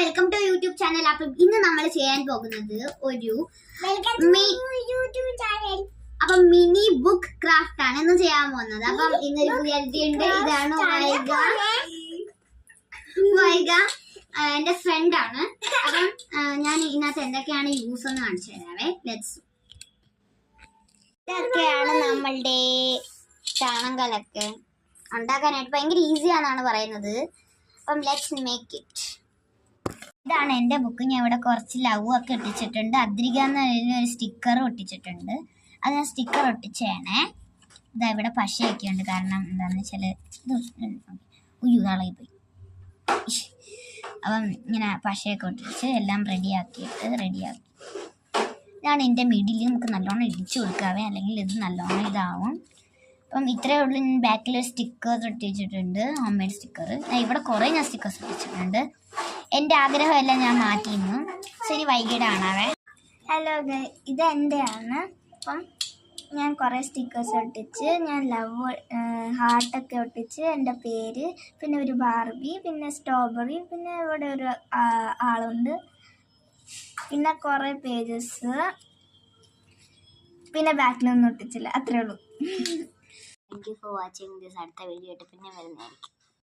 Welcome to YouTube channel. അപ്പം ഇന്ന് നമ്മൾ ചെയ്യാൻ പോകുന്നത് ഒരു മിനി ബുക്ക് ക്രാഫ്റ്റ് ആണ് ഇന്ന് ചെയ്യാൻ പോകുന്നത്. അപ്പം ഇന്നൊരു പുതിയ ഉണ്ട്. ഇതാണ് വൈഗ എന്റെ ഫ്രണ്ട് ആണ്. അപ്പം ഞാൻ ഇതിനകത്ത് എന്തൊക്കെയാണ് യൂസ് എന്ന് കാണിച്ചു തരാവേ. ഇതൊക്കെയാണ് നമ്മളുടെ ചാണകലൊക്കെ ഉണ്ടാക്കാനായിട്ട് ഭയങ്കര ഈസിയാണെന്നാണ് പറയുന്നത്. അപ്പം ലെറ്റ്സ് മേക്ക് ഇറ്റ്. ഇതാണ് എൻ്റെ ബുക്ക്. ഞാൻ ഇവിടെ കുറച്ച് ലവ് ഒക്കെ ഒട്ടിച്ചിട്ടുണ്ട്. അദ്രിക എന്ന് പറയുന്ന ഒരു സ്റ്റിക്കറും ഒട്ടിച്ചിട്ടുണ്ട്. അത് ഞാൻ സ്റ്റിക്കർ ഒട്ടിച്ചേണേ. ഇതാ ഇവിടെ പശയൊക്കെ ഉണ്ട്. കാരണം എന്താണെന്ന് വെച്ചാൽ ഇളകി പോയി. അപ്പം ഇങ്ങനെ പശയൊക്കെ ഒട്ടിച്ച് എല്ലാം റെഡിയാക്കി. ഇതാണ് എൻ്റെ മിഡിൽ. നമുക്ക് നല്ലോണം ഇടിച്ചു കൊടുക്കാവേ, അല്ലെങ്കിൽ ഇത് നല്ലോണം ഇതാവും. അപ്പം ഇത്രയേ ഉള്ളൂ. ഞാൻ ബാക്കിൽ സ്റ്റിക്കേഴ്സ് ഒട്ടിച്ചിട്ടുണ്ട്, ഹോം മെയ്ഡ് സ്റ്റിക്കർ. ഇവിടെ കുറേ ഞാൻ സ്റ്റിക്കേഴ്സ് ഒട്ടിച്ചിട്ടുണ്ട്. എൻ്റെ ആഗ്രഹമെല്ലാം ഞാൻ മാറ്റിയിരുന്നു. ശരി, വൈകിട്ട് കാണാവേ. ഹലോ, ഇത് എൻ്റെ ആണ്. അപ്പം ഞാൻ കുറേ സ്റ്റിക്കേഴ്സ് ഒട്ടിച്ച്, ഞാൻ ലവ് ഹാർട്ടൊക്കെ ഒട്ടിച്ച്, എൻ്റെ പേര്, പിന്നെ ഒരു ബാർബി, പിന്നെ സ്ട്രോബെറി, പിന്നെ ഇവിടെ ഒരു ആളുണ്ട്, പിന്നെ കുറേ പേജസ്, പിന്നെ ബാക്കിലൊന്നും ഒട്ടിച്ചില്ല. അത്രേ ഉള്ളൂ. Thank you for watching this. അടുത്ത വീഡിയോ ആയിട്ട് പിന്നെ വരുന്നതായിരിക്കും.